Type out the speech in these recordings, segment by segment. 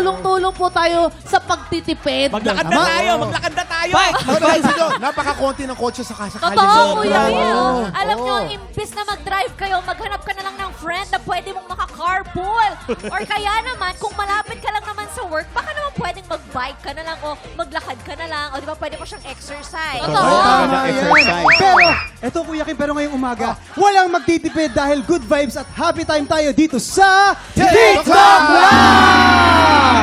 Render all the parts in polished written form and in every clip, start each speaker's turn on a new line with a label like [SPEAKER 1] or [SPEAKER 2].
[SPEAKER 1] Tulong-tulong po tayo sa pagtitipid.
[SPEAKER 2] Maglakad na tayo, maglakad na tayo.
[SPEAKER 3] Napansin nyo, napaka-konti ng kotse sa kasakali.
[SPEAKER 4] Totoo, Kuya
[SPEAKER 3] Oo.
[SPEAKER 4] Will.
[SPEAKER 3] Oo.
[SPEAKER 4] Alam nyo, imbis na mag-drive kayo, maghanap ka na lang ng friend na pwede mong maka-carpool. Or kaya naman, kung malapit ka lang naman sa work, baka naman pwedeng mag-bike ka na lang o maglakad ka na lang. O di ba, pwede pa siyang exercise.
[SPEAKER 1] Totoo.
[SPEAKER 5] Tama yan. Pero, eto Kuya Kim, pero ngayong umaga, walang magtitipid dahil good vibes at happy time tayo dito sa TikTok Live!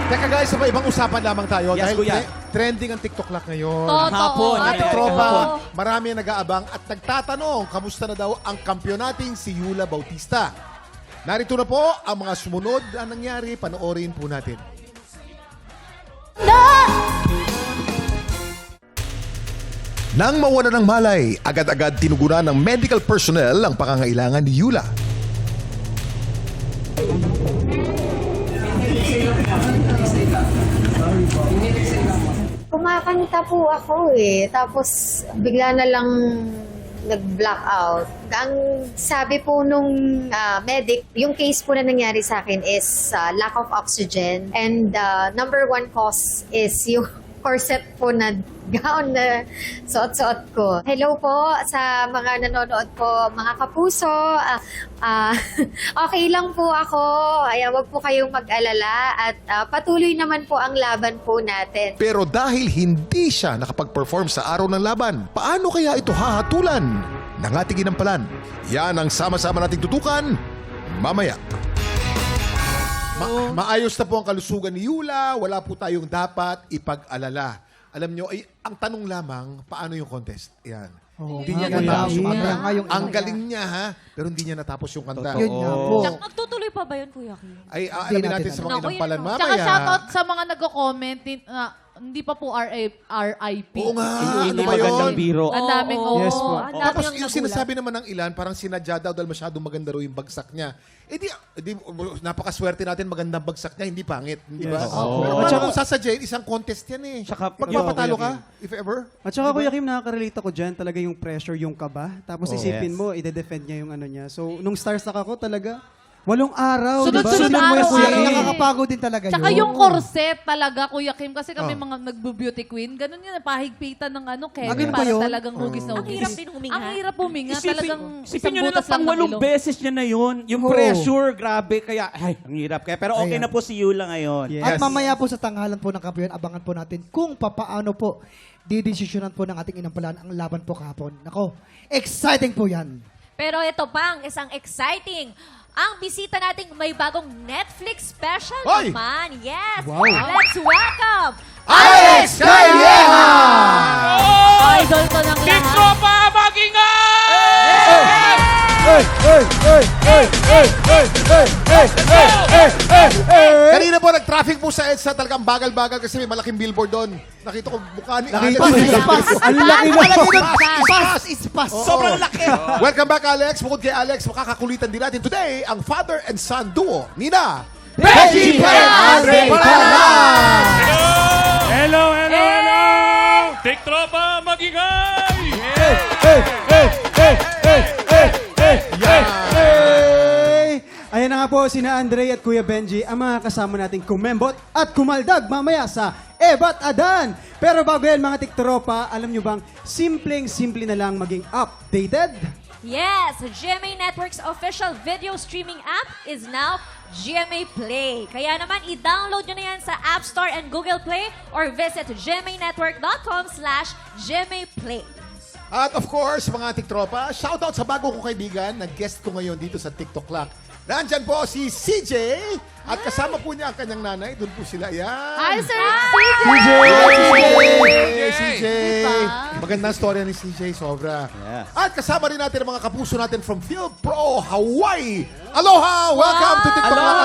[SPEAKER 3] Teka guys, sa ibang usapan lamang tayo.
[SPEAKER 2] Yes,
[SPEAKER 3] dahil
[SPEAKER 2] kuya.
[SPEAKER 3] trending ang TikTok Lock ngayon.
[SPEAKER 4] Totoo.
[SPEAKER 3] Ating
[SPEAKER 2] Ay,
[SPEAKER 3] tropa,
[SPEAKER 4] Totoo.
[SPEAKER 3] marami ang nag-aabang at nagtatanong, kamusta na daw ang kampyonating si Yula Bautista? Narito na po ang mga sumunod na nangyari. Panoorin po natin. Nang mawala ng malay, agad-agad tinugunan ng medical personnel ang pangangailangan ni Yula.
[SPEAKER 6] Kumakanta po ako eh. Tapos bigla na lang nag-blackout. Ang sabi po nung medic, yung case po na nangyari sa akin is lack of oxygen. And number one cause is yung corset po na gown na suot-suot ko. Hello po sa mga nanonood po, mga kapuso. Okay lang po ako. Ay, wag po kayong mag-alala. At patuloy naman po ang laban po natin.
[SPEAKER 3] Pero dahil hindi siya nakapag-perform sa araw ng laban, paano kaya ito hahatulan ng ating ginampalan? Yan ang sama-sama nating tutukan mamaya. Maayos na po ang kalusugan ni Yula. Wala po tayong dapat ipag-alala. Alam nyo, ay, ang tanong lamang, paano yung contest? Yan. Hindi niya natapos yung kanta. Ang galing niya, ha? Pero hindi niya natapos yung kanta.
[SPEAKER 5] Yun nga po.
[SPEAKER 4] Magtutuloy pa ba yun, Kuya Kim?
[SPEAKER 3] Ay, alamin natin sa mga
[SPEAKER 4] Naku,
[SPEAKER 3] inampalan
[SPEAKER 4] yun.
[SPEAKER 3] mamaya.
[SPEAKER 1] Tsaka shoutout sa mga nagko-comment na hindi pa po RIP.
[SPEAKER 3] Oo nga, ano
[SPEAKER 2] Hindi
[SPEAKER 3] ba
[SPEAKER 2] magandang
[SPEAKER 3] yun?
[SPEAKER 2] biro.
[SPEAKER 1] Ang daming
[SPEAKER 5] Yes po.
[SPEAKER 4] Ang dami
[SPEAKER 3] Tapos
[SPEAKER 4] ang
[SPEAKER 3] yung
[SPEAKER 4] nagulat.
[SPEAKER 3] sinasabi naman ng ilan, parang sinadya daw dahil masyadong maganda raw yung bagsak niya. Napakaswerte natin magandang bagsak niya, hindi pangit. Hindi ba?
[SPEAKER 5] Yes.
[SPEAKER 3] Pero
[SPEAKER 5] At
[SPEAKER 3] paano
[SPEAKER 5] saka-
[SPEAKER 3] kung sasadyain, isang contest yan eh.
[SPEAKER 2] Tsaka-
[SPEAKER 3] Magpapatalo ka, if ever.
[SPEAKER 5] At saka Kuya Kim, nakaka-relate ako dyan talaga yung pressure, yung kaba. Tapos isipin
[SPEAKER 2] Yes.
[SPEAKER 5] mo, ide-defend niya yung ano niya. So, nung starstruck ako talaga, 8 araw, di ba?
[SPEAKER 1] Sunod-sunod
[SPEAKER 5] Sunod mo yan, Kuya
[SPEAKER 1] araw.
[SPEAKER 5] Kim.
[SPEAKER 7] Nakakapagod din talaga
[SPEAKER 1] Tsaka
[SPEAKER 7] yun.
[SPEAKER 1] yung corset talaga, Kuya Kim, kasi kami
[SPEAKER 3] Oh.
[SPEAKER 1] mga nagbo-beauty queen, ganun yun, pahigpitan ng Kevin,
[SPEAKER 7] ganun ba
[SPEAKER 1] para
[SPEAKER 7] yun?
[SPEAKER 1] talagang hugis na
[SPEAKER 4] Ang
[SPEAKER 1] hugis.
[SPEAKER 4] hirap din huminga.
[SPEAKER 1] Ang hirap huminga, talagang
[SPEAKER 2] Isipin
[SPEAKER 1] isang
[SPEAKER 2] nyo na
[SPEAKER 1] butas lang
[SPEAKER 2] pang
[SPEAKER 1] ng
[SPEAKER 2] 8
[SPEAKER 1] ilong.
[SPEAKER 2] beses niya na yun. Yung
[SPEAKER 7] Oo.
[SPEAKER 2] pressure, grabe. Kaya, ay, ang hirap. Kaya, pero okay
[SPEAKER 7] Ayan.
[SPEAKER 2] na po si Yula ngayon.
[SPEAKER 5] Yes.
[SPEAKER 7] At mamaya po sa tanghalan po ng kampiyon, abangan po natin kung papaano po didesisyonan po ng ating inampalan ang laban po kahapon. Nako, exciting po yan.
[SPEAKER 4] Pero ito pang isang exciting. Ang bisita nating may bagong Netflix special
[SPEAKER 3] Hoy!
[SPEAKER 4] naman. Yes!
[SPEAKER 7] Wow.
[SPEAKER 4] Let's welcome
[SPEAKER 3] Alex Calleja!
[SPEAKER 1] Idol ko ng lahat.
[SPEAKER 2] Tropa, magingay!
[SPEAKER 3] Kanina po, nag-traffic po sa EDSA. Talagang bagal-bagal kasi may malaking billboard doon. Nakita ko mukha ni Alex.
[SPEAKER 5] Ang laki na
[SPEAKER 7] Ispas.
[SPEAKER 2] Sobrang laki.
[SPEAKER 3] Welcome back, Alex. Bukod kay Alex, makakakulitan din natin today ang father and son duo, Nina Benji and Andre Palanas!
[SPEAKER 8] Hello, hello, hello! Tik Tropa, magingay!
[SPEAKER 5] Hey! Ayan na nga po, sina Andre at Kuya Benji, ang mga kasama nating kumembot at kumaldag mamaya sa Ebat Adan. Pero bago yan mga tiktropa, alam nyo bang simpleng-simple na lang maging updated?
[SPEAKER 4] Yes, GMA Network's official video streaming app is now GMA Play. Kaya naman, i-download nyo na yan sa App Store and Google Play or visit gmanetwork.com/GMAplay.
[SPEAKER 3] At of course, mga tiktropa, shoutout sa bago kong kaibigan na guest ko ngayon dito sa TikTok Lock. Nandyan po si CJ at kasama po niya ang kanyang nanay. Doon po sila. Yan.
[SPEAKER 1] Hi, Sir
[SPEAKER 3] CJ! CJ!
[SPEAKER 1] Diba?
[SPEAKER 3] Magandang storya ni CJ, sobra.
[SPEAKER 2] Yes.
[SPEAKER 3] At kasama rin natin ang mga kapuso natin from Field Pro, Hawaii. Aloha! Welcome to TikTok Lock.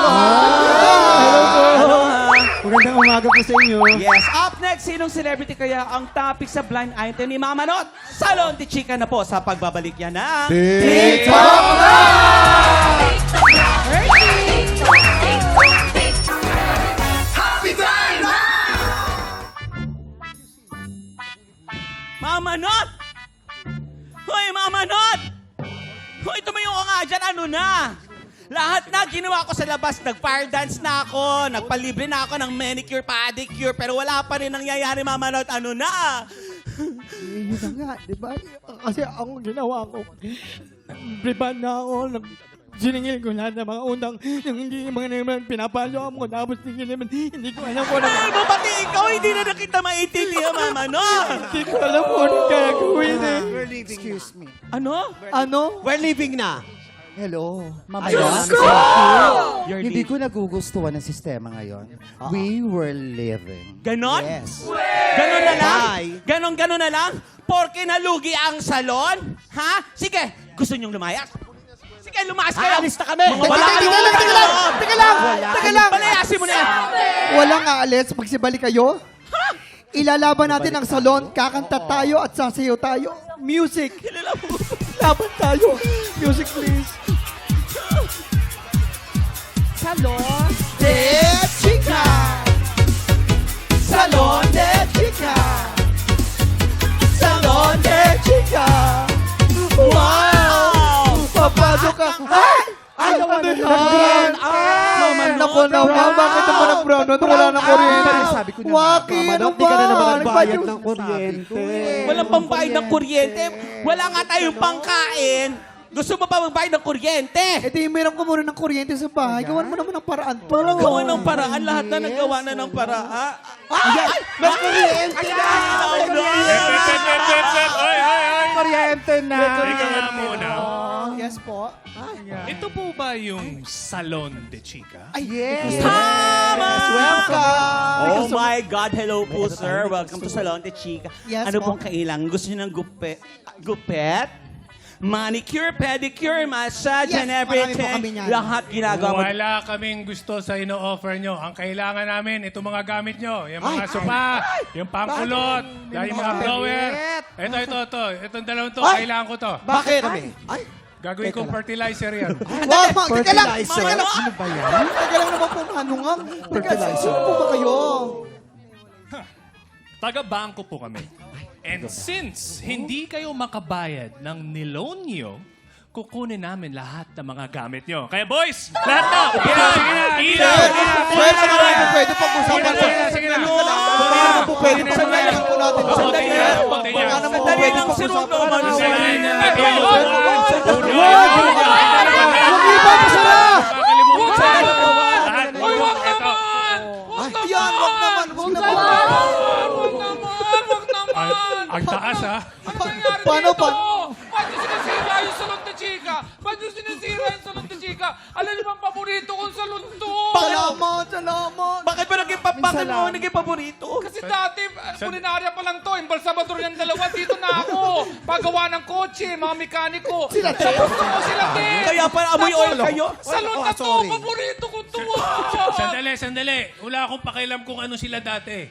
[SPEAKER 3] Aloha!
[SPEAKER 5] Magandang umaga po sa inyo.
[SPEAKER 2] Yes, up next, sinong celebrity kaya ang topic sa blind item ni Mama Not? Salon de Chica na po sa pagbabalik yan ng
[SPEAKER 3] TikTok Lock!
[SPEAKER 2] Mama Not! Hoy, Mama Not! Hoy, tumayo ka nga dyan, ano na? Lahat na ginawa ko sa labas. Nag-fire dance na ako. Nagpalibre na ako ng manicure, pedicure. Pero wala pa rin nangyayari, Mama Not. Ano na?
[SPEAKER 7] Yun na nga, di ba? Kasi ang ginawa ko, briban na ako, siningil ko lahat ng mga utang, yung hindi yung mga naman pinapalo mo, tapos hindi ko alam kung
[SPEAKER 2] Ay, mo pati ikaw, hindi na nakita maintindihan, Mama Not.
[SPEAKER 7] hindi ko alam kung anong gagawin eh.
[SPEAKER 9] Excuse me.
[SPEAKER 2] Ano?
[SPEAKER 7] Ano?
[SPEAKER 9] We're leaving na. Hello.
[SPEAKER 2] Diyos ko! You're
[SPEAKER 9] Hindi ko nagugustuhan ng sistema ngayon. We were living.
[SPEAKER 2] Ganon?
[SPEAKER 9] Yes.
[SPEAKER 2] Ganon na lang?
[SPEAKER 9] Bye.
[SPEAKER 2] Ganon na lang? Porke nalugi ang salon? Ha? Sige, gusto niyong lumayas? Sige, lumayas kayo.
[SPEAKER 9] Aalis na kami.
[SPEAKER 2] Mga wala
[SPEAKER 7] Teka lang!
[SPEAKER 2] Palayasin mo na yan.
[SPEAKER 7] Walang aalis pag sibalik kayo. Ilalaban natin ang salon, kakanta tayo at sasayaw tayo. Music! Laban tayo! Music, please! Salon de Chica! Salon de Chica! Salon de Chica! Wow! Papasok ka! Ay! Ay, naman! Naku naman, bakit naman ang brown note? Wala ng kuryente.
[SPEAKER 9] Sabi ko na,
[SPEAKER 7] Waki,
[SPEAKER 9] Mama,
[SPEAKER 7] ano
[SPEAKER 9] di ka na naman
[SPEAKER 7] ba?
[SPEAKER 9] nagbayad ng kuryente.
[SPEAKER 2] Walang pambayad ng kuryente. Wala nga tayong pangkain. Gusto mo pa magbayad ng kuryente?
[SPEAKER 7] Eh di, meron ko muna ng kuryente sa bahay. Gawan mo naman ng paraan to.
[SPEAKER 2] Gawa ng paraan. Lahat na nagawa na ng paraan. Ay!
[SPEAKER 9] May kuryente na!
[SPEAKER 8] Ay!
[SPEAKER 9] Kuryente na!
[SPEAKER 8] Teka nga muna.
[SPEAKER 7] Yes po.
[SPEAKER 8] Ito po ba yung Salon de Chica?
[SPEAKER 7] Ay, yes.
[SPEAKER 2] Tama!
[SPEAKER 7] Welcome.
[SPEAKER 2] Oh my God. Hello po, sir. Welcome to Salon de Chica.
[SPEAKER 7] Yes,
[SPEAKER 2] Ano
[SPEAKER 7] po.
[SPEAKER 2] pong kailangan? Gusto niyo ng gupet? Manicure, pedicure, massage,
[SPEAKER 7] Yes,
[SPEAKER 2] and
[SPEAKER 7] marami po kami
[SPEAKER 2] everything.
[SPEAKER 7] niyan.
[SPEAKER 2] Lahat ginagawa mo.
[SPEAKER 8] Wala kaming gusto sa ino-offer nyo. Ang kailangan namin, itong mga gamit nyo. Yung mga sopa, yung pangkulot, yung mga blower. Ito. Itong dalawang to, kailangan ko to.
[SPEAKER 9] Bakit? Ay,
[SPEAKER 8] Gagawin kong fertilizer yan.
[SPEAKER 7] Wow, teka lang.
[SPEAKER 9] fertilizer.
[SPEAKER 7] Teka lang.
[SPEAKER 9] Ano ba yan?
[SPEAKER 7] Teka lang naman po, ano nga? Teka, sino po ba kayo?
[SPEAKER 8] Taga-bangko po kami. And since hindi kayo makabayad ng niloan nyo, kukunin namin lahat ng mga gamit nyo. Kaya boys, lahat na! Ilaw!
[SPEAKER 7] Sir, ano naman po pwede pag-usapan sa...
[SPEAKER 8] Sige na!
[SPEAKER 7] Baka naman po pwede pag-usapan po natin.
[SPEAKER 8] Sandali lang.
[SPEAKER 7] Baka naman po
[SPEAKER 2] Sandali
[SPEAKER 7] pwede
[SPEAKER 2] lang, si Ron naman.
[SPEAKER 7] Huwag iba pa sila! Yan, wag naman, wag naman.
[SPEAKER 8] Ang taas ha.
[SPEAKER 7] Paano pa?
[SPEAKER 10] Ba't nyo sinisira yung salon de Chica? Ba't nyo sinisira yung salon de Chica? Alam niyo bang paborito kong salon to?
[SPEAKER 7] Salamat.
[SPEAKER 2] Bakit mo naging paborito?
[SPEAKER 10] Kasi dati, kulinarya pa lang to. Embalsamador yung dalawa. Dito na ako. Paggawa ng kotse, mga mekaniko. Sa gusto ko sila din.
[SPEAKER 2] Kaya para amoy oil kayo?
[SPEAKER 10] Salon na to. Paborito ko to.
[SPEAKER 8] Sandali. Wala akong pakialam kung ano sila dati.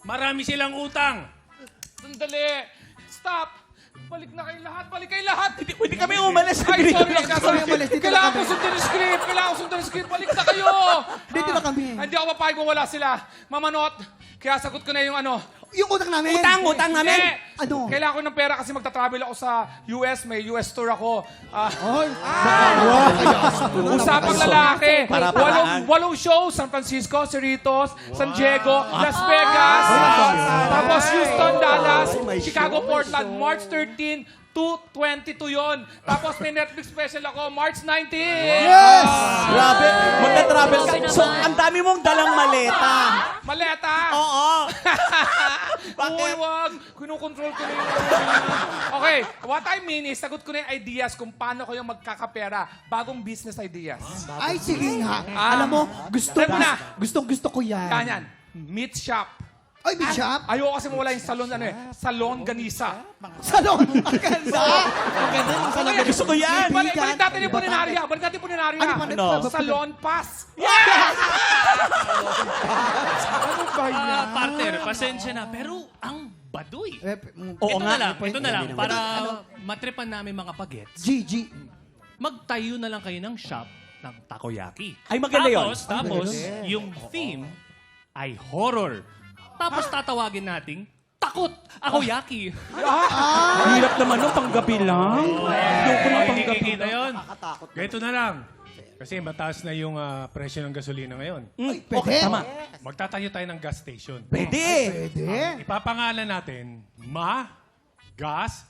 [SPEAKER 8] Marami silang utang.
[SPEAKER 10] Sandali. Stop. Balik kayo lahat.
[SPEAKER 2] Hindi kami umalis.
[SPEAKER 10] Ay, sorry.
[SPEAKER 7] Sorry, umalis. Dito
[SPEAKER 10] Kailangan
[SPEAKER 7] na
[SPEAKER 10] ko
[SPEAKER 7] kami.
[SPEAKER 10] sundin yung script. Balik na kayo.
[SPEAKER 7] Dito na kami.
[SPEAKER 10] Hindi ako mapahig kung wala sila. Mama Not, kaya sagot ko na yung ano.
[SPEAKER 7] Yung utang namin.
[SPEAKER 2] Utang namin.
[SPEAKER 7] Ano?
[SPEAKER 10] Kailangan ko ng pera kasi magta-travel ako sa US. May US tour ako. Usapang lalaki. Walong show. San Francisco, Cerritos, San Diego, Las Vegas. Tapos Houston, Dallas, Chicago, Portland. March 13 to 22 yon. Tapos may Netflix special ako, March 19.
[SPEAKER 7] Yes!
[SPEAKER 2] Grabe. Magta-travel ka. So, ang dami mong dalang maleta.
[SPEAKER 10] Maleta!
[SPEAKER 2] Oo.
[SPEAKER 10] Uy, wag. Kinukontrol ko na yung... Okay, what I mean is, sagot ko na yung ideas kung paano kayo magkakapera. Bagong business ideas.
[SPEAKER 7] Ay, sige nga. Alam mo, gusto ko yan.
[SPEAKER 10] Ganyan. Meat shop.
[SPEAKER 7] Ay, may shop?
[SPEAKER 10] Ayoko kasi mawala yung salon, Salon Ganisa.
[SPEAKER 7] Salon. Ang ganda. Ang ganda ng salon.
[SPEAKER 2] Gusto ko yan.
[SPEAKER 10] Balik natin yung puninarya.
[SPEAKER 2] Ano?
[SPEAKER 10] Salon Pass.
[SPEAKER 8] Partner, pasensya na. Pero ang baduy.
[SPEAKER 2] Oo nga.
[SPEAKER 8] Ito na lang. Para matripan namin mga pagets.
[SPEAKER 7] GG.
[SPEAKER 8] Magtayo na lang kayo ng shop ng takoyaki.
[SPEAKER 2] Ay, maganda yun.
[SPEAKER 8] Tapos, yung theme ay horror. Tapos tatawagin nating takot akoyaki.
[SPEAKER 2] Hirap naman nung panggabi lang. Ayoko ng
[SPEAKER 8] Hindi
[SPEAKER 2] panggabi.
[SPEAKER 8] kikita yun. Ganito na lang. Kasi mataas na yung presyo ng gasolina ngayon.
[SPEAKER 9] Pwede. Tama.
[SPEAKER 8] Magtatayo tayo ng gas station.
[SPEAKER 2] Pwede.
[SPEAKER 5] Pwede.
[SPEAKER 8] Ipapangalan natin, Gas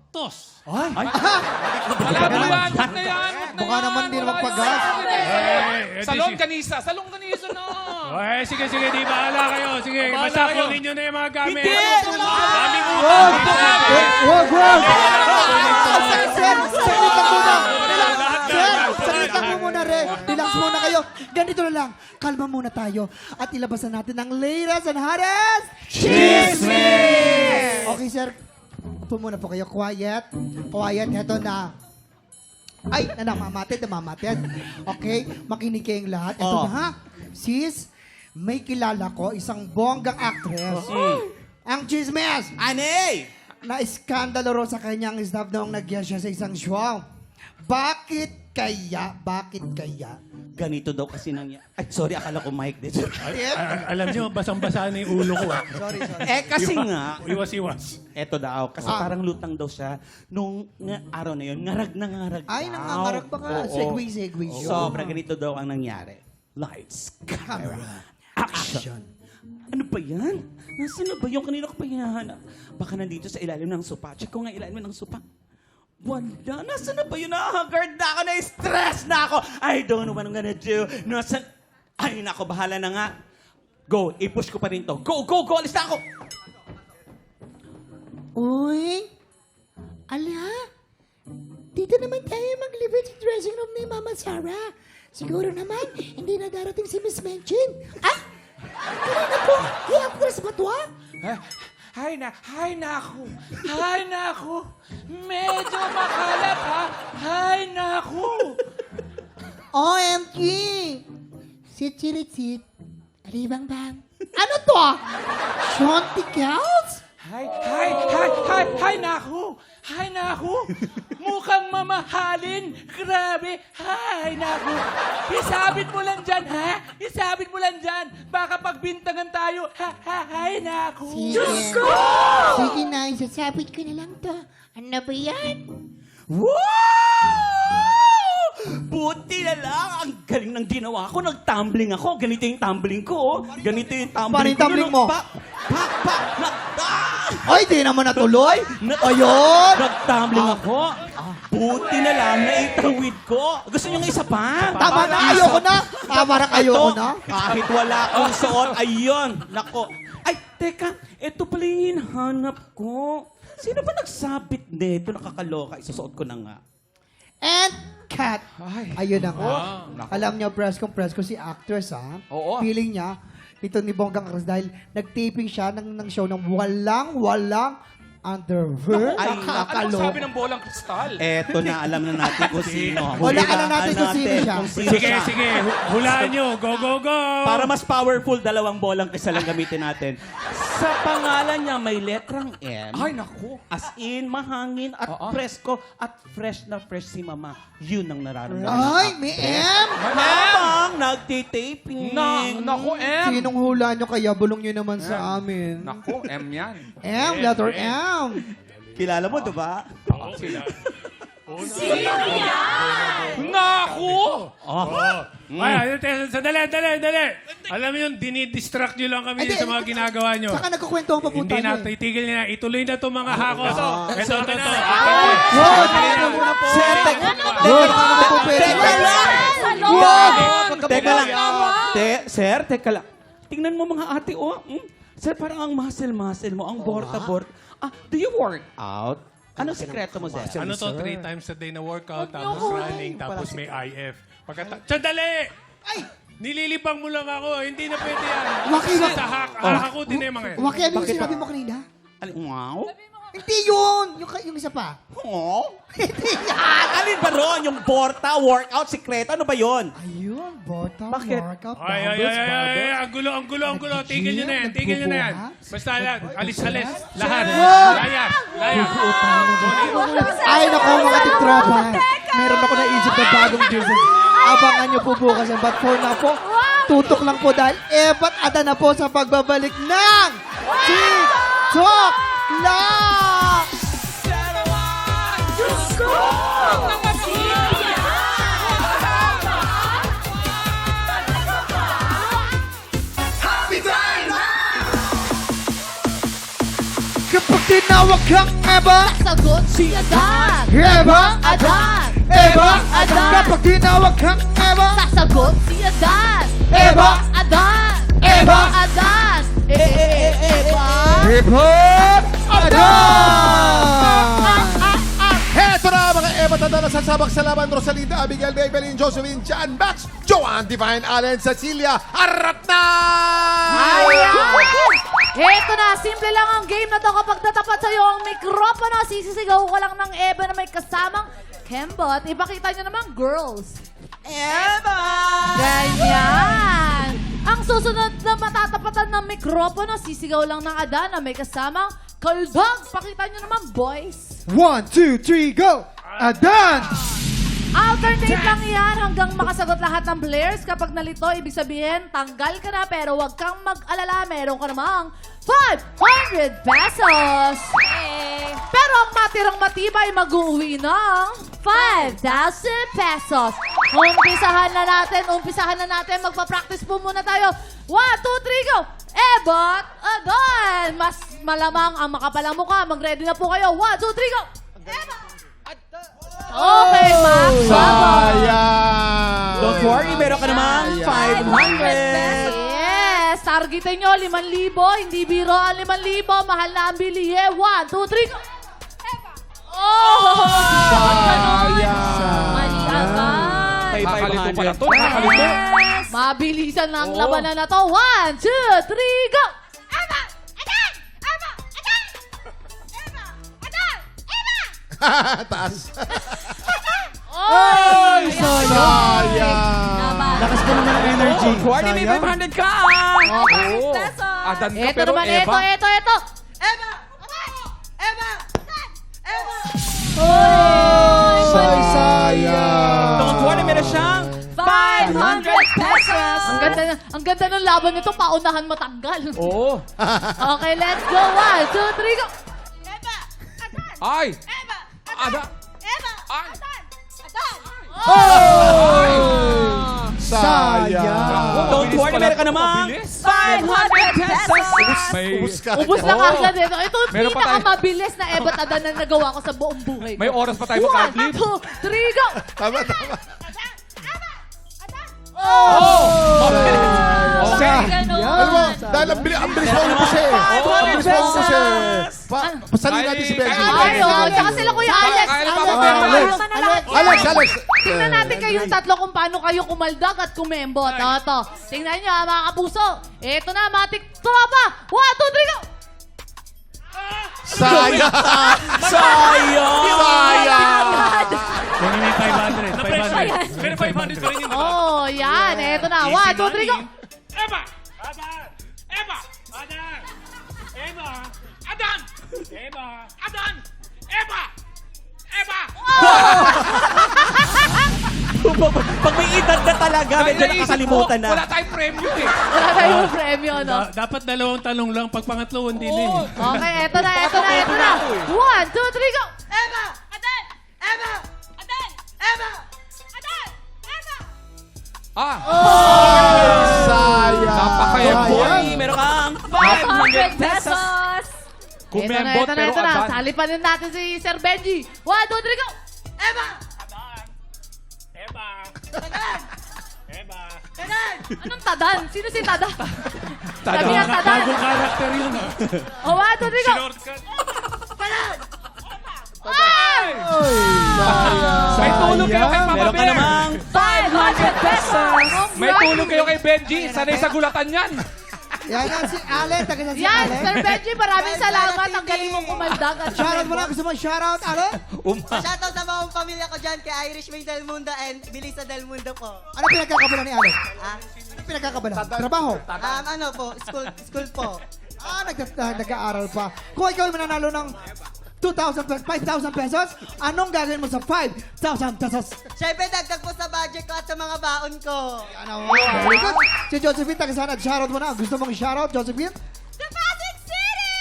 [SPEAKER 8] Tos.
[SPEAKER 10] Malatuan na yan.
[SPEAKER 5] Mukha naman din magpagas.
[SPEAKER 10] Salon Ganisa na.
[SPEAKER 8] Okay, sige, di bahala kayo. Sige, basta kunin nyo na yung mga gamit.
[SPEAKER 2] Hindi!
[SPEAKER 8] Daming utang.
[SPEAKER 5] Wag!
[SPEAKER 11] Sir, saglit lang muna.
[SPEAKER 8] Lahat na.
[SPEAKER 11] Saglit lang muna, Re. Relax muna kayo. Ganito na lang. Kalma muna tayo. At ilabas na natin ang latest and hottest chismis! Okay, sir. Upo muna po kayo. Quiet. Heto na. Ay, namamatid. Okay, makinig kayong lahat. Ito na ha. Sis, may kilala ko, isang bonggang actress. Ang chismis!
[SPEAKER 2] Anay!
[SPEAKER 11] Na iskandalo ro sa kanyang staff noong nagyan siya sa isang show. Bakit kaya?
[SPEAKER 2] Ganito daw kasi nangyari. Ay, sorry, akala ko mic din.
[SPEAKER 8] Alam nyo, basang-basa na yung ulo ko.
[SPEAKER 11] Sorry.
[SPEAKER 2] Kasi nga,
[SPEAKER 8] Iwas-iwas.
[SPEAKER 2] eto daw, kasi parang lutang daw siya. Nung araw na yun, ngarag na ngarag
[SPEAKER 11] Ay,
[SPEAKER 2] daw.
[SPEAKER 11] nangangarag pa ka.
[SPEAKER 2] Oo.
[SPEAKER 11] Segway.
[SPEAKER 2] Sobra, ganito daw ang nangyari. Lights, camera, action. Ano ba yan? Nasaan na ba yung kanina ko pa hinahanap? Baka nandito sa ilalim ng sopa. Check ko nga ilalim ng sopa. Wala. Nasaan na ba yun? Nakaka-guard na ako. Na-stress na ako. I don't know what I'm gonna do. Nasaan? Ay, nako, bahala na nga. Go, i-push ko pa rin to. Go! Alis na ako!
[SPEAKER 11] Uy! Ala! Dito naman tayo mag-live sa dressing room ni Mama Sarah. Siguro naman, hindi na darating si Miss Menchin. Ay! Kanina po! I-actress ba ito, ha?
[SPEAKER 10] Hay naku. Medyo makalat, ha? Hay naku.
[SPEAKER 11] OMG! Sit. Alibang bang. Ano to? Shonty Girls?
[SPEAKER 10] Hay naku. Mukhang mamahalin. Grabe. Hay naku. Isabit mo lang dyan, ha? Baka pagbintangan tayo. Hay naku.
[SPEAKER 11] Sige na, isasabit ko na lang to. Ano ba yan?
[SPEAKER 2] Wow! Buti na lang. Ang galing ng ginawa ko. Nag-tumbling ako. Ganito yung tumbling ko. Oh. Ganito yung tumbling
[SPEAKER 11] Paano yung tumbling mo? Ay, di naman natuloy. Ayun!
[SPEAKER 2] Nag-tumbling ako. Buti na lang naitawid ko. Gusto nyo ng isa pa?
[SPEAKER 11] Tama na, ayoko na.
[SPEAKER 2] Kahit wala akong suot, ayun. Nako. Ay, teka. Ito pala yung hinahanap ko. Sino ba nagsabit nito? Nakakaloka. Isusuot ko na nga.
[SPEAKER 11] And cut. Ayun na nga. Alam niyo, press ko si actress, ha?
[SPEAKER 10] Oo.
[SPEAKER 11] Feeling niya, ito ni Bonggang Actress dahil nag-taping siya ng show ng walang underwear.
[SPEAKER 2] Ay,
[SPEAKER 10] Ano sabi ng bolang kristal?
[SPEAKER 2] Eto na, alam na natin kung sino.
[SPEAKER 11] Wala ka na natin kung sino siya.
[SPEAKER 8] Sige. Hulaan nyo. Go.
[SPEAKER 2] Para mas powerful, 2 bolang kaysa lang gamitin natin. Sa pangalan niya, may letrang M.
[SPEAKER 10] Ay naku.
[SPEAKER 2] As in, mahangin at presko at fresh na fresh si Mama. Yun ang nararamdaman.
[SPEAKER 11] Ay, may M!
[SPEAKER 2] Habang nagtitaping.
[SPEAKER 10] Naku, M.
[SPEAKER 11] Sinong hula niyo kaya? Bulong niyo naman sa amin.
[SPEAKER 10] Naku, M yan.
[SPEAKER 11] M, letter M.
[SPEAKER 2] Kilala mo, diba?
[SPEAKER 10] Naku!
[SPEAKER 8] Ay, sandali. Alam mo yun, dinidistract nyo lang kami
[SPEAKER 11] Hindi,
[SPEAKER 8] sa mga ginagawa nyo.
[SPEAKER 11] Saka nagkukwentuhan pa po
[SPEAKER 8] Hindi
[SPEAKER 11] tayo.
[SPEAKER 8] na, titigil nyo na. Ituloy na itong mga hakos. Ito.
[SPEAKER 2] Teka lang. Sir, teka lang. Tingnan mo mga ate, oh. Sir, parang ang muscle mo, ang borta-borta. Do you work out? Anong sekreto mo, sir?
[SPEAKER 8] Ano to? 3 times a day na workout, tapos running, tapos may IF. Sandali! Ay! Nililibang mo lang ako. Hindi na pwede yan. Sa hako din na yung mga yan.
[SPEAKER 11] Waki, ano yung sinabi mo kanina?
[SPEAKER 2] Wow?
[SPEAKER 11] Hindi yun! Yung isa pa.
[SPEAKER 2] Oh? Hindi yan! Alin ba ron? Yung borta, workout, sekreto? Ano ba yon?
[SPEAKER 11] Ayun, bottom
[SPEAKER 2] Bakit?
[SPEAKER 11] workout,
[SPEAKER 8] Ay, ang gulo. Tigil nyo na yan. Basta lang, alis. Lahat. Layas.
[SPEAKER 11] Ay, naku, mga tiktropa. Meron ako naisip na bagong business. Abangan nyo po bukas yan. But for now po, tutok lang po dahil ebat ada na po sa pagbabalik ng TikTok Live!
[SPEAKER 10] Diyos ko!
[SPEAKER 11] tinawag kang Eva,
[SPEAKER 1] Sagot si Adan.
[SPEAKER 11] Eva,
[SPEAKER 1] Adan.
[SPEAKER 11] Eva,
[SPEAKER 1] Adan.
[SPEAKER 11] kapag tinawag kang Eva,
[SPEAKER 1] Sasagot si Adan.
[SPEAKER 11] Eva,
[SPEAKER 1] Adan.
[SPEAKER 11] Eva,
[SPEAKER 1] Adan. Eva.
[SPEAKER 11] Eva, Adan!
[SPEAKER 3] Heto na mga Ebat na nasasabak sa laban. Rosalinda, Abigail, Maybelline, Josephine, Jan, Max, Joanne, Divine, Allen, Cecilia, harap na!
[SPEAKER 1] Ayan! Eto na, simple lang ang game na to. Kapag natapat sa'yo ang mikropono, sisisigaw ka lang ng Eva na may kasamang Kembot. Ipakita nyo naman, girls. Eva! Ganyan! Ang susunod na matatapatan ng mikropono, sisigaw lang ng Adan na may kasamang Kaldag. Pakita nyo naman, boys.
[SPEAKER 11] 1, 2, 3, go! Adan!
[SPEAKER 1] Alternate lang yan hanggang makasagot lahat ng players. Kapag nalito, ibig sabihin, tanggal ka na pero huwag kang mag-alala. Meron ka namang 500 pesos. Pero ang matirang matibay, mag-uwi ng 5,000 pesos. Umpisahan na natin. Magpa-practice po muna tayo. 1, 2, 3, go! Ebot, Adan! Mas malamang ang makapalang mukha. Mag-ready na po kayo. 1, 2, 3, go! Ebot! Okay, Max.
[SPEAKER 3] Sayang!
[SPEAKER 2] Don't worry, meron ka namang 500.
[SPEAKER 1] Yes! Targetin nyo, 5,000. Hindi biro ang 5,000. Mahal na ang bilihe. 1, 2, 3, go! Oh!
[SPEAKER 3] Sayang!
[SPEAKER 1] Mali agad.
[SPEAKER 2] May
[SPEAKER 10] Nakakalito pala
[SPEAKER 2] 500.
[SPEAKER 10] to. Nakakalito.
[SPEAKER 1] Yes! Mabilisan na ang labanan na to. 1, 2, 3, go! Eva! Adan! Eva! Adan! Eva! Adan! Eva!
[SPEAKER 3] Taas.
[SPEAKER 1] Oh!
[SPEAKER 3] Sayang!
[SPEAKER 5] Lakas ka naman ng energy.
[SPEAKER 2] Kuwarty, may
[SPEAKER 5] Sayang.
[SPEAKER 2] 500 ka!
[SPEAKER 10] Oo. Adan ka
[SPEAKER 1] Ito
[SPEAKER 10] pero
[SPEAKER 1] naman,
[SPEAKER 10] Eva.
[SPEAKER 1] ito. Eva! Eva!
[SPEAKER 3] Sayang!
[SPEAKER 2] Don't worry, meron siyang
[SPEAKER 1] 500 pesos! Ang ganda ng laban nito, paunahan matanggal.
[SPEAKER 10] Oo.
[SPEAKER 1] Okay, let's go. 1, 2, 3, go!
[SPEAKER 10] Ay! Adan! Ay!
[SPEAKER 3] Sayang!
[SPEAKER 2] Don't worry, meron ka namang 500 pesos!
[SPEAKER 10] May,
[SPEAKER 3] Oh.
[SPEAKER 1] Ubus na kagad ito. Ito ang
[SPEAKER 10] Meron pa tayo.
[SPEAKER 1] pinakamabilis na Ebot Adan na nagawa ko sa buong buhay ko.
[SPEAKER 10] may oras pa tayo
[SPEAKER 1] 1,
[SPEAKER 10] mag-calculate.
[SPEAKER 1] 2, 3, go!
[SPEAKER 3] Tama, tama. Alam mo, dahil ang bilis mo umubos eh. Ang bilis mo umubos eh. Pasalin natin si Benji.
[SPEAKER 1] Ay, oh, tsaka sila Kuya Alex.
[SPEAKER 10] Kaya
[SPEAKER 1] Ano,
[SPEAKER 3] Alex!
[SPEAKER 1] tingnan natin kayong tatlo kung paano kayo kumaldag at kumembot. Ito. Tingnan nyo, mga kapuso. Ito na, mga tiktropa. 1, 2, 3, go!
[SPEAKER 3] Sayang!
[SPEAKER 2] Sayang!
[SPEAKER 3] Sayang!
[SPEAKER 8] May 500. 500. Pero 500 pa rin yun.
[SPEAKER 1] Oh, yan. Ito na. 1, 2, 3, go!
[SPEAKER 8] Eva! Adan! Eva! Adan! Eva! Adan! Eva! Adan! Eva! Eva!
[SPEAKER 2] Pag may edad na talaga, medyo nakakalimutan na.
[SPEAKER 10] Wala tayong premyo eh.
[SPEAKER 1] Wala tayong premyo, no?
[SPEAKER 8] Dapat dalawang tanong lang. Pag pangatlo, hindi na eh.
[SPEAKER 1] Okay, ito na. 1, 2, 3, go! Eva! Adan! Eva! Adan! Eva! Adan! Eva!
[SPEAKER 10] Ah!
[SPEAKER 3] Sayang!
[SPEAKER 10] Napaka-effort.
[SPEAKER 2] Meron kang
[SPEAKER 1] 500 pesos!
[SPEAKER 10] Kumembot
[SPEAKER 1] ito
[SPEAKER 10] pero
[SPEAKER 1] na.
[SPEAKER 10] Adan.
[SPEAKER 1] Salipanin natin si Sir Benji. 1, 2, 3, go! Eva!
[SPEAKER 8] Eva! Eva!
[SPEAKER 1] Anong tadan? Sino si Tadan?
[SPEAKER 10] Tadan.
[SPEAKER 1] Sabi niya Tadan.
[SPEAKER 8] Bagong character yun.
[SPEAKER 1] O, 1, 2, 3, go!
[SPEAKER 8] Shortcut.
[SPEAKER 10] May tulong kayo kay Papa
[SPEAKER 2] Meron ka
[SPEAKER 10] Bear.
[SPEAKER 2] namang
[SPEAKER 1] 500 pesos!
[SPEAKER 10] May tulong kayo kay Benji. Sanay sa gulatan yan.
[SPEAKER 11] Yan yan si Allen, taga sa si
[SPEAKER 1] Yan,
[SPEAKER 11] Allen.
[SPEAKER 1] Sir Benji, maraming salamat. Ang galing mong kumaldag at
[SPEAKER 11] Shoutout mo na, gusto mo shoutout, Allen?
[SPEAKER 12] Shoutout sa mga pamilya ko dyan kay Irish May Del Mundo and Bilisa Del Mundo po.
[SPEAKER 11] Ano pinagkakabala ni Allen?
[SPEAKER 12] Ah,
[SPEAKER 11] Ano pinagkakabala? Trabaho?
[SPEAKER 12] ano po, school po.
[SPEAKER 11] Nag-aaral pa. Kung ikaw ay mananalo ng 2,000 pesos, 5,000 pesos, anong gagawin mo sa 5,000 pesos?
[SPEAKER 12] Siyempre, dagdag po sa budget ko at sa mga baon ko.
[SPEAKER 11] Ano? Very good. Si Josephine, taga saan at shoutout mo na. Gusto mong shoutout, Josephine?
[SPEAKER 4] The Pasig City!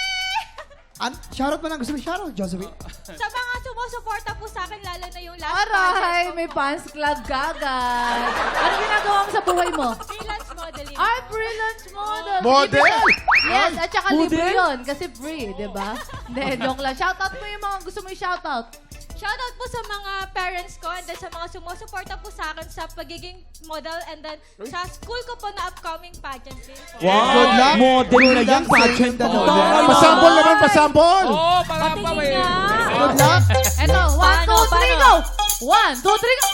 [SPEAKER 11] Shoutout mo na. Gusto mong shoutout, Josephine?
[SPEAKER 4] Sa mga sumusuporta po sa akin, lalo na yung last
[SPEAKER 1] Aray, may fans club kagad. Ano ginagawa mo sa buhay mo?
[SPEAKER 4] freelance modeling.
[SPEAKER 1] Ay, freelance model.
[SPEAKER 3] Model!
[SPEAKER 1] Yes, at saka
[SPEAKER 2] Budel?
[SPEAKER 1] libre yun. Kasi free, di ba? Hindi, joke lang. Shoutout mo yung mga gusto mo i-shoutout.
[SPEAKER 4] Shoutout po sa mga parents ko and then sa mga sumusuporta po sa akin sa pagiging model and then sa school ko po na upcoming pageantry.
[SPEAKER 5] Good luck.
[SPEAKER 2] Model na
[SPEAKER 5] Good
[SPEAKER 2] yan,
[SPEAKER 5] luck sa
[SPEAKER 2] pageant
[SPEAKER 5] inyong
[SPEAKER 2] pa.
[SPEAKER 5] dalawa.
[SPEAKER 3] Pasampol naman, pasampol!
[SPEAKER 10] Oo, para pa
[SPEAKER 4] Patingin nga.
[SPEAKER 5] Good luck.
[SPEAKER 1] Eto, 1, 2, 3, go! 1, 2, 3, go!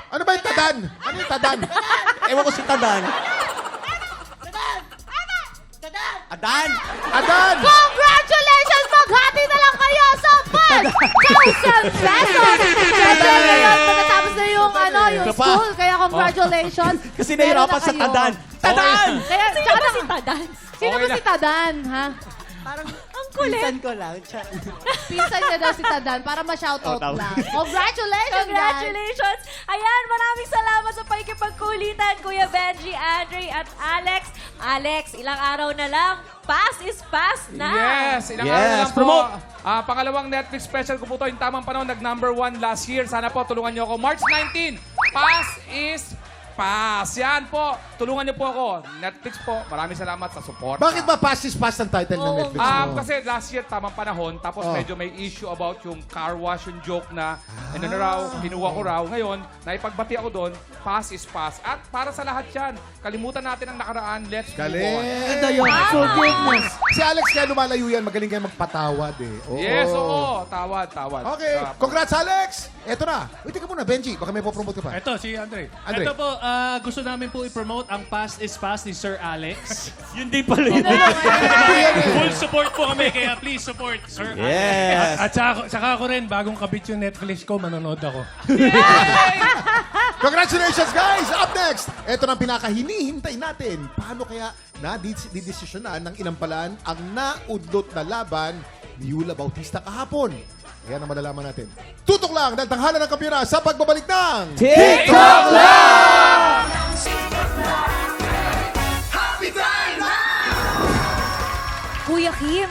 [SPEAKER 3] Ano ba yung tadan? Ano yung tadan?
[SPEAKER 2] Ewan ko si Tadan. Adan!
[SPEAKER 3] Adan!
[SPEAKER 1] Congratulations! Maghati na lang kayo sa 5,000 pesos! Siyempre ngayon, pagkatapos na yung, yung
[SPEAKER 2] Ito pa.
[SPEAKER 1] school, kaya congratulations.
[SPEAKER 2] Kasi
[SPEAKER 1] Meron
[SPEAKER 2] nahirapan
[SPEAKER 1] na
[SPEAKER 2] sa
[SPEAKER 1] kayo.
[SPEAKER 2] Tadan. Tadan!
[SPEAKER 1] Kaya,
[SPEAKER 4] Sino ba si Tadan?
[SPEAKER 1] Sino
[SPEAKER 10] Okay
[SPEAKER 1] ba
[SPEAKER 10] na.
[SPEAKER 1] si Tadan, ha?
[SPEAKER 12] Parang
[SPEAKER 4] Ang kulit.
[SPEAKER 12] pinsan ko lang.
[SPEAKER 1] Pinsan niya daw si Tadan para ma-shoutout lang. Congratulations, guys!
[SPEAKER 4] Congratulations! Ayan, maraming salamat sa pakikipagkulitan, Kuya Benji, Andre, at Alex. Alex, ilang araw na lang. Pass is pass na.
[SPEAKER 10] Yes, ilang
[SPEAKER 2] Yes,
[SPEAKER 10] araw na lang
[SPEAKER 2] promote.
[SPEAKER 10] po. Pangalawang Netflix special ko po to yung tamang panahon, nag-number 1 last year. Sana po tulungan niyo ako. March 19, Pass is Pass. Yan po. Tulungan niyo po ako. Netflix po. Maraming salamat sa support.
[SPEAKER 3] Bakit ba pass is pass ang title ng Netflix mo?
[SPEAKER 10] Kasi last year, tamang panahon, tapos medyo may issue about yung car wash, yung joke na, ano na raw, kinuha ko raw. Ngayon, naipagbati ako doon, pass is pass. At para sa lahat yan, kalimutan natin ang nakaraan, let's move
[SPEAKER 3] Galing.
[SPEAKER 10] on.
[SPEAKER 3] Forgiveness. Si Alex kaya lumalayo yan, magaling kaya magpatawad eh. Oo.
[SPEAKER 10] Yes, oo. Tawad.
[SPEAKER 3] Okay, congrats Alex! Eto na. Wait, teka muna, Benji, baka may popromote ka pa.
[SPEAKER 8] Ito, si Andre.
[SPEAKER 3] Andre.
[SPEAKER 8] Ito po, gusto namin po i-promote ang Past is Past ni Sir Alex.
[SPEAKER 2] Yun din pala yun.
[SPEAKER 8] Full support po kami, kaya please support Sir Alex.
[SPEAKER 2] Yes.
[SPEAKER 8] At saka ako rin, bagong kabit yung Netflix ko, manonood ako.
[SPEAKER 3] Congratulations, guys! Up next, eto na ang pinakahinihintay natin. Paano kaya didesisyonan ng inampalaan ang naudlot na laban ni Yula Bautista kahapon? Ayan ang malalaman natin. Tutok lang dahil tanghalan ng kampiyona sa pagbabalik ng
[SPEAKER 2] TikTok lang!
[SPEAKER 4] Kuya Kim,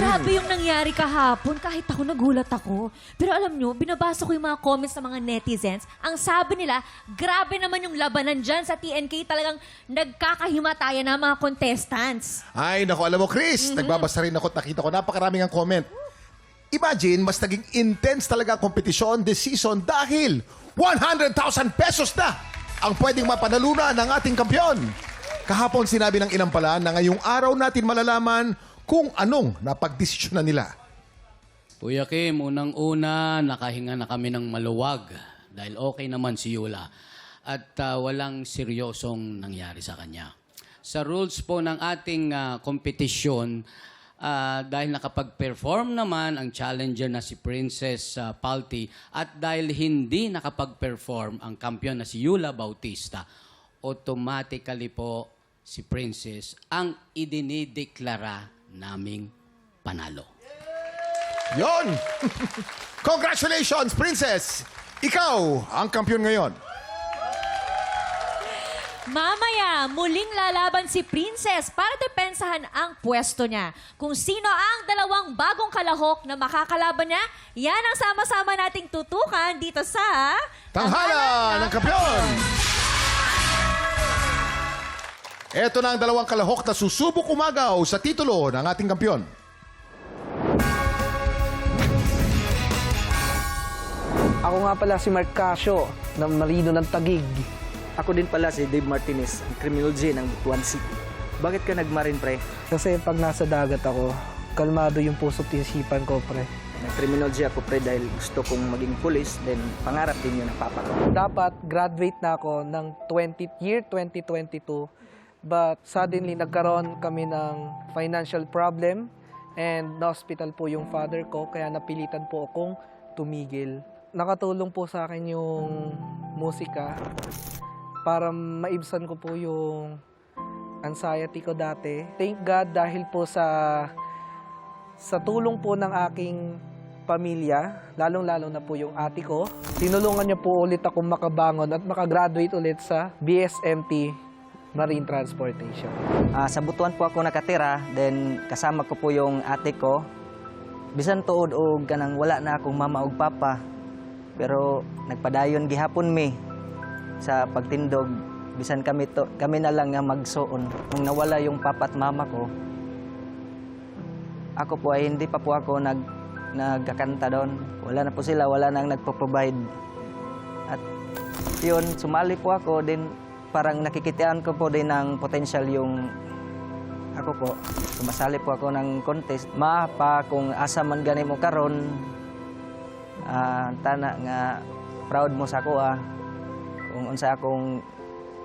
[SPEAKER 4] grabe yung nangyari kahapon. Kahit ako, nagulat ako. Pero alam nyo, binabasa ko yung mga comments ng mga netizens. Ang sabi nila, grabe naman yung labanan dyan sa TNK. Talagang nagkakahimatayan na mga contestants.
[SPEAKER 3] Ay, naku, alam mo, Chris, nagbabasa rin ako at nakita ko napakaraming ang comment. Imagine, mas naging intense talaga ang kompetisyon this season dahil 100,000 pesos na ang pwedeng mapanalunan ng ating kampyon. Kahapon sinabi ng inampalaan na ngayong araw natin malalaman kung anong napagdesisyonan nila.
[SPEAKER 13] Kuya Kim, unang-una, nakahinga na kami ng maluwag dahil okay naman si Yula at walang seryosong nangyari sa kanya. Sa rules po ng ating kompetisyon, dahil nakapag-perform naman ang challenger na si Princess Palti at dahil hindi nakapag-perform ang kampiyon na si Yula Bautista, automatically po si Princess ang idinideklara naming panalo.
[SPEAKER 3] Yon! Congratulations, Princess! Ikaw ang kampiyon ngayon.
[SPEAKER 4] Mamaya, muling lalaban si Princess para depensahan ang pwesto niya. Kung sino ang dalawang bagong kalahok na makakalaban niya, yan ang sama-sama nating tutukan dito sa...
[SPEAKER 3] Tanghala ng kampiyon! Ito na ang dalawang kalahok na susubok umagaw sa titulo ng ating kampiyon.
[SPEAKER 14] Ako nga pala si Mark Casio ng Marino ng Taguig.
[SPEAKER 12] Ako din pala si Dave Martinez, ang criminology ng Butuan City. Bakit ka nagmarin, pre?
[SPEAKER 14] Kasi pag nasa dagat ako, kalmado yung puso't isipan ko, pre.
[SPEAKER 12] Nag-criminology ako, pre, dahil gusto kong maging police, then pangarap din yun ng papa ko.
[SPEAKER 14] Dapat graduate na ako ng 2022, but suddenly nagkaroon kami ng financial problem and na-hospital po yung father ko, kaya napilitan po akong tumigil. Nakatulong po sa akin yung musika para maibsan ko po yung anxiety ko dati. Thank God dahil po sa tulong po ng aking pamilya, lalong-lalo na po yung ate ko. Tinulungan niya po ulit akong makabangon at makagraduate ulit sa BSMT Marine Transportation.
[SPEAKER 12] Sa Butuan po ako nakatira, then kasama ko po yung ate ko. Bisan tuod og kanang wala na akong mama ug papa. Pero nagpadayon gihapon mi. sa pagtindog, bisan kami na lang nga magsuon. Nung nawala yung papa at mama ko, ako po ay hindi pa po ako nagkakanta doon. Wala na po sila, wala nang nagpo-provide. At yun, sumali po ako din, parang nakikitian ko po din ng potential yung ako po. Sumasali po ako ng contest. Pa kung asa man gani mo karon, tana nga proud mo sa ako kung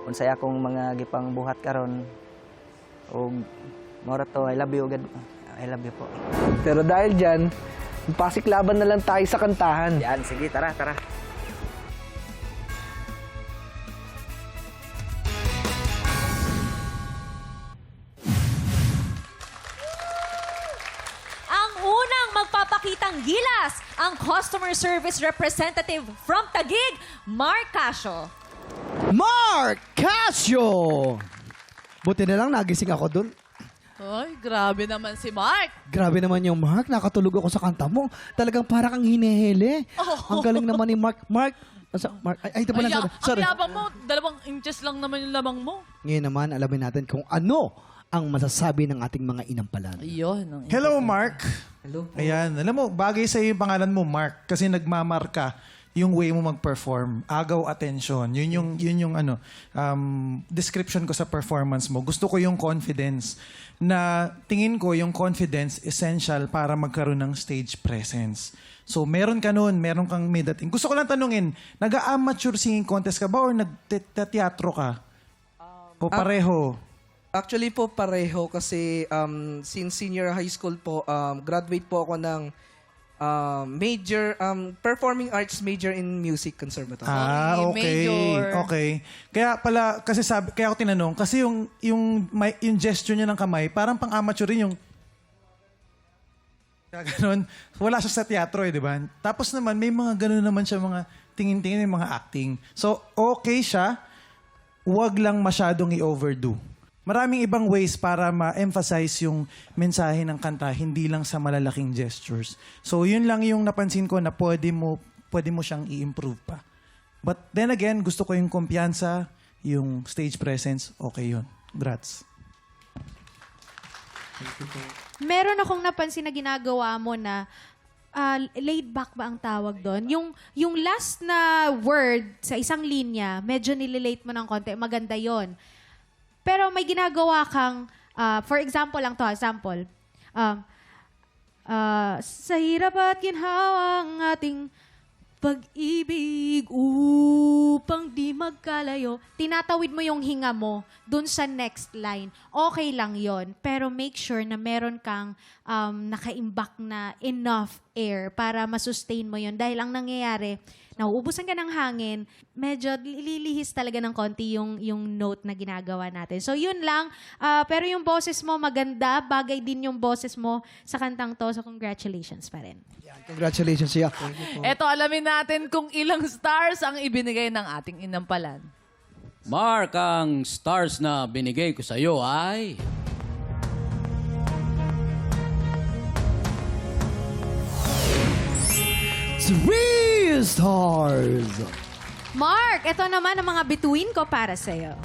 [SPEAKER 12] unsay akong mga gipang buhat karon. Og mora to, I love you agad. I love you po.
[SPEAKER 14] Pero dahil dyan, pasiklaban na lang tayo sa kantahan.
[SPEAKER 12] Yan, sige, tara.
[SPEAKER 4] Ang unang magpapakitang gilas, ang customer service representative from Taguig, Mark Casio.
[SPEAKER 11] Mark Casio! Buti na lang nagising ako dun.
[SPEAKER 1] Ay, grabe naman si Mark.
[SPEAKER 11] Grabe naman yung Mark, nakatulog ako sa kanta mo. Talagang para kang hinihili. Ang galing naman ni Mark. Mark, ito pala. Sorry.
[SPEAKER 1] Ang yabang mo, 2 inches lang naman yung lamang mo.
[SPEAKER 11] Ngayon naman, alamin natin kung ano ang masasabi ng ating mga inampalan.
[SPEAKER 1] Ayun.
[SPEAKER 15] Hello, Mark.
[SPEAKER 12] Hello po.
[SPEAKER 15] Ayan, alam mo, bagay sa yung pangalan mo, Mark, kasi nagmamarka yung way mo mag-perform. Agaw attention. Yun yung description ko sa performance mo. Gusto ko yung confidence na tingin ko yung confidence essential para magkaroon ng stage presence. So, meron ka nun, meron kang may dating. Gusto ko lang tanungin, nag-amateur singing contest ka ba or nag-teatro ka? O pareho?
[SPEAKER 14] Actually po pareho kasi since senior high school po, graduate po ako ng performing arts major in music conservatory.
[SPEAKER 15] Okay.
[SPEAKER 1] Major.
[SPEAKER 15] Okay. Kaya pala, kasi kaya ako tinanong, kasi yung gesture niya ng kamay, parang pang-amateur rin yung gano'n. Wala siya sa teatro di ba? Tapos naman, may mga gano'n naman siya, mga tingin-tingin, yung mga acting. So, okay siya, wag lang masyadong i-overdo. Maraming ibang ways para ma-emphasize yung mensahe ng kanta, hindi lang sa malalaking gestures. So, yun lang yung napansin ko na pwede mo siyang i-improve pa. But then again, gusto ko yung kumpiyansa, yung stage presence, okay yun. Congrats.
[SPEAKER 16] Meron akong napansin na ginagawa mo na laid back ba ang tawag doon? Yung last na word sa isang linya, medyo nililate mo ng konti, maganda yon. Pero may ginagawa kang, for example lang to, sa hirap at ginhawa ang ating pag-ibig upang di magkalayo. Tinatawid mo yung hinga mo dun sa next line. Okay lang yon, pero make sure na meron kang nakaimbak na enough air para masustain mo yon. Dahil ang nangyayari, nauubusan ka ng hangin, medyo lilihis talaga ng konti yung note na ginagawa natin. So yun lang. Pero yung boses mo maganda, bagay din yung boses mo sa kantang to. So congratulations pa rin.
[SPEAKER 11] Congratulations siya.
[SPEAKER 1] Eto, alamin natin kung ilang stars ang ibinigay ng ating inampalan.
[SPEAKER 13] Mark, ang stars na binigay ko sa iyo ay
[SPEAKER 11] 3 stars!
[SPEAKER 16] Mark, ito naman ang mga bituin ko para sa'yo.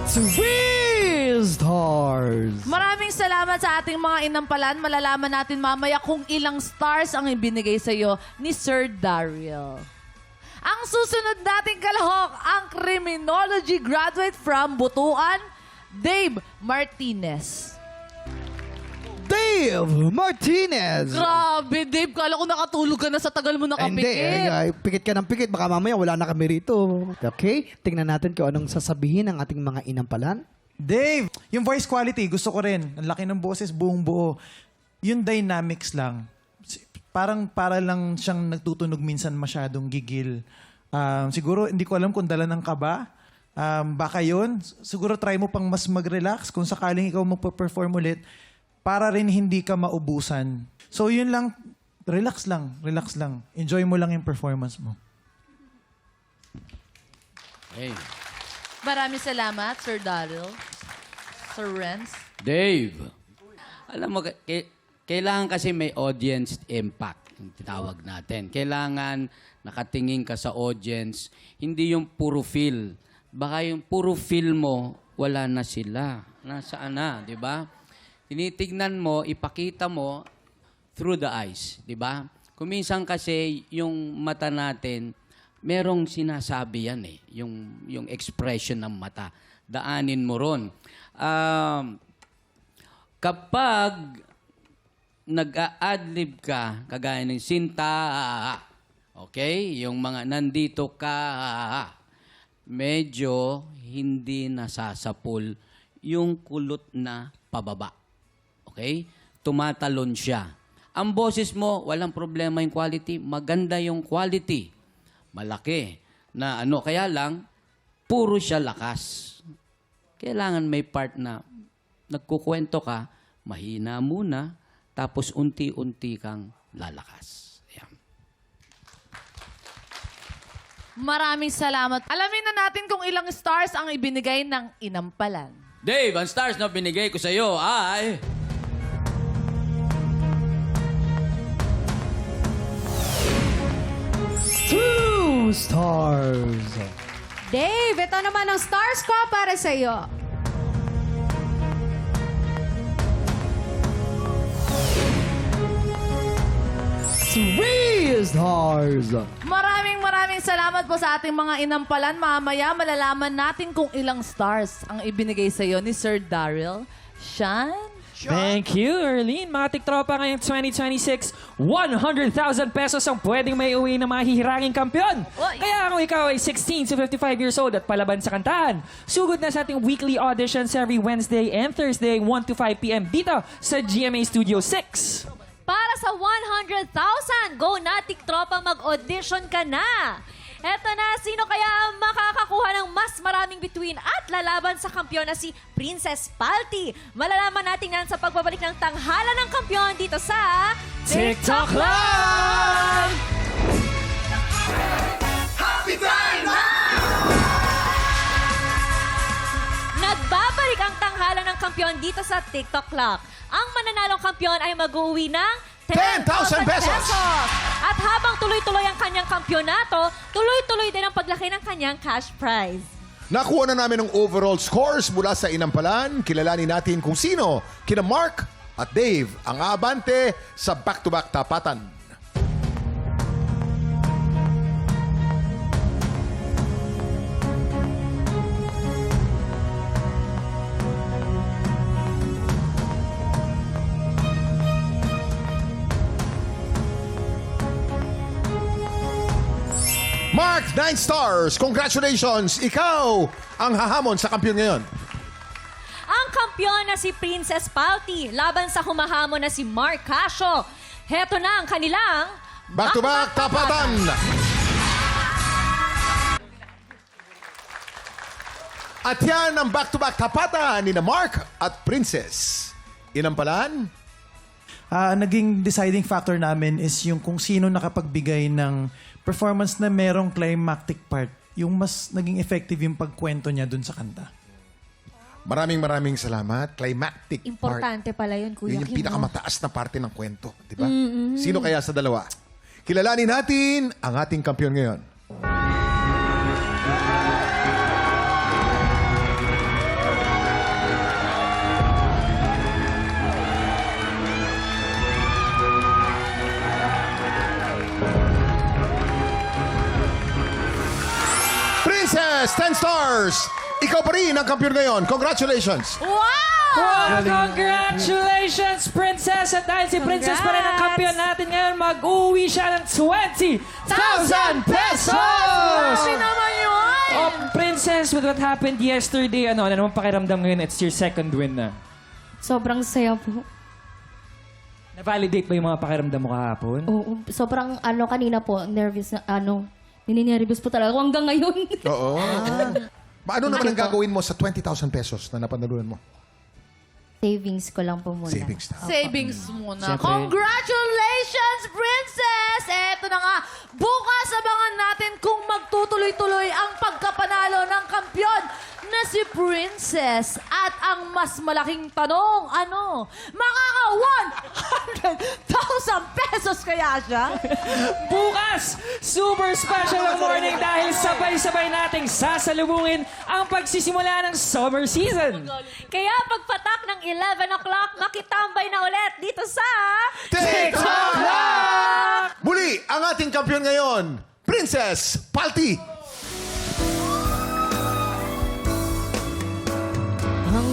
[SPEAKER 11] 3 stars!
[SPEAKER 1] Maraming salamat sa ating mga inampalan. Malalaman natin mamaya kung ilang stars ang ibinigay sa iyo ni Sir Daryl. Ang susunod nating kalahok, ang criminology graduate from Butuan, Dave Martinez.
[SPEAKER 11] Dave Martinez!
[SPEAKER 1] Grabe, Dave. Kala ko nakatulog ka na sa tagal mo nakapikit.
[SPEAKER 11] Hindi, pikit ka ng pikit. Baka mamaya wala na kami rito. Okay, tingnan natin kung anong sasabihin ng ating mga inampalan.
[SPEAKER 15] Dave, yung voice quality, gusto ko rin. Ang laki ng boses, buong buo. Yung dynamics lang. Parang para lang siyang nagtutunog minsan masyadong gigil. Siguro, hindi ko alam kung dala ng kaba. Baka yun. Siguro try mo pang mas mag-relax kung sakaling ikaw magpa-perform ulit para rin hindi ka maubusan. So yun lang, relax lang. Enjoy mo lang yung performance mo.
[SPEAKER 13] Hey.
[SPEAKER 1] Maraming salamat, Sir Daryl. Sir Renz.
[SPEAKER 13] Dave. Alam mo, kailangan kasi may audience impact. yung tinawag natin. Kailangan nakatingin ka sa audience, hindi yung puro feel. Baka yung puro feel mo, wala na sila. Nasaan na, di ba? Tinitignan mo, ipakita mo through the eyes, di ba? Kuminsan kasi yung mata natin, merong sinasabi yan eh, yung expression ng mata. Daanin mo ron. Kapag nag-a-adlib ka, kagaya ng Sinta, okay? Yung mga nandito ka, medyo hindi nasasapul yung kulot na pababa. Okay? Tumatalon siya. Ang boses mo, walang problema yung quality. Maganda yung quality. Malaki. Na ano, kaya lang, puro siya lakas. Kailangan may part na nagkukwento ka, mahina muna, tapos unti-unti kang lalakas. Ayan.
[SPEAKER 1] Maraming salamat. Alamin na natin kung ilang stars ang ibinigay ng Inampalan.
[SPEAKER 13] Dave, ang stars na binigay ko sa iyo ay...
[SPEAKER 11] 2 stars.
[SPEAKER 16] Dave, ito naman ang stars ko para sa iyo.
[SPEAKER 11] Three stars.
[SPEAKER 1] Maraming salamat po sa ating mga Inampalan. Mamaya malalaman natin kung ilang stars ang ibinigay sa iyo ni Sir Daryl. Sean?
[SPEAKER 10] Thank you, Erlene. Mga tiktropa ngayong 2026, 100,000 pesos ang pwedeng may uwi ng mga hihiranging kampiyon. Kaya kung ikaw ay 16 to 55 years old at palaban sa kantahan, sugod na sa ating weekly auditions every Wednesday and Thursday, 1 to 5 p.m. dito sa GMA Studio 6.
[SPEAKER 4] Para sa 100,000, go na, tiktropa, mag-audition ka na. Eto na, sino kaya ang makakakuha ng mas maraming bituin at lalaban sa kampiyon na si Princess Palty? Malalaman natin yan sa pagbabalik ng tanghalan ng kampiyon dito sa
[SPEAKER 10] TikTok Live!
[SPEAKER 3] Happy time!
[SPEAKER 4] Nagbabalik ang tanghalan ng kampiyon dito sa TikTok Clock. Ang mananalong kampiyon ay mag-uwi ng
[SPEAKER 3] 10,000 pesos!
[SPEAKER 4] At habang tuloy-tuloy ang kanyang kampyonato, tuloy-tuloy din ang paglaki ng kanyang cash prize.
[SPEAKER 3] Nakuha na namin ang overall scores mula sa Inampalan. Kilalanin natin kung sino, kina Mark at Dave, ang aabante sa back-to-back tapatan. Mark, 9 stars. Congratulations. Ikaw ang hahamon sa kampiyon ngayon.
[SPEAKER 4] Ang kampiyon na si Princess Palty laban sa humahamon na si Mark Casio. Heto na ang kanilang
[SPEAKER 3] Back-to-back tapatan. At yan ang back-to-back tapatan ni na Mark at Princess. Inampalan?
[SPEAKER 15] Naging deciding factor namin is yung kung sino nakapagbigay ng performance na merong climactic part. Yung mas naging effective yung pagkwento niya dun sa kanta.
[SPEAKER 3] Maraming salamat. Climactic
[SPEAKER 4] Importante
[SPEAKER 3] part.
[SPEAKER 4] pala yun, Kuya
[SPEAKER 3] Yun yung
[SPEAKER 4] Kim, no?
[SPEAKER 3] pinakamataas na parte ng kwento. Di ba? Sino kaya sa dalawa? Kilalanin natin ang ating kampiyon ngayon. Princess, 10 stars! Ikaw pa rin ang kampiyon ngayon. Congratulations!
[SPEAKER 10] Wow! Congratulations, Princess! At dahil si Princess pa rin ang kampiyon natin ngayon, mag-uwi siya ng 20,000 pesos!
[SPEAKER 1] Grabe naman yun!
[SPEAKER 10] Oh, Princess, with what happened yesterday, ano naman pakiramdam ngayon? It's your second win na.
[SPEAKER 17] Sobrang saya po.
[SPEAKER 10] Na-validate ba yung mga pakiramdam mo kahapon?
[SPEAKER 17] Oo, sobrang kanina po, nervous na, nininervous po talaga ako hanggang ngayon.
[SPEAKER 3] Oo. Ano naman ang gagawin mo sa 20,000 pesos na napanalunan mo?
[SPEAKER 17] Savings ko lang po muna.
[SPEAKER 3] Savings na.
[SPEAKER 1] Savings muna.
[SPEAKER 10] Siyempre.
[SPEAKER 1] Congratulations, Princess! Eto na nga. Bukas abangan natin kung magtutuloy-tuloy ang pagkapanalo ng kampiyon na si Princess. At ang mas malaking tanong, makaka 100,000 pesos kaya siya?
[SPEAKER 18] Bukas, super special ang morning dahil sabay-sabay nating sasalubungin ang pagsisimula ng summer season.
[SPEAKER 4] Kaya pagpatak ng 11 o'clock, makitambay na ulit dito sa...
[SPEAKER 3] TikTok Muli, ang ating kampiyon ngayon, Princess Palti.
[SPEAKER 1] Ang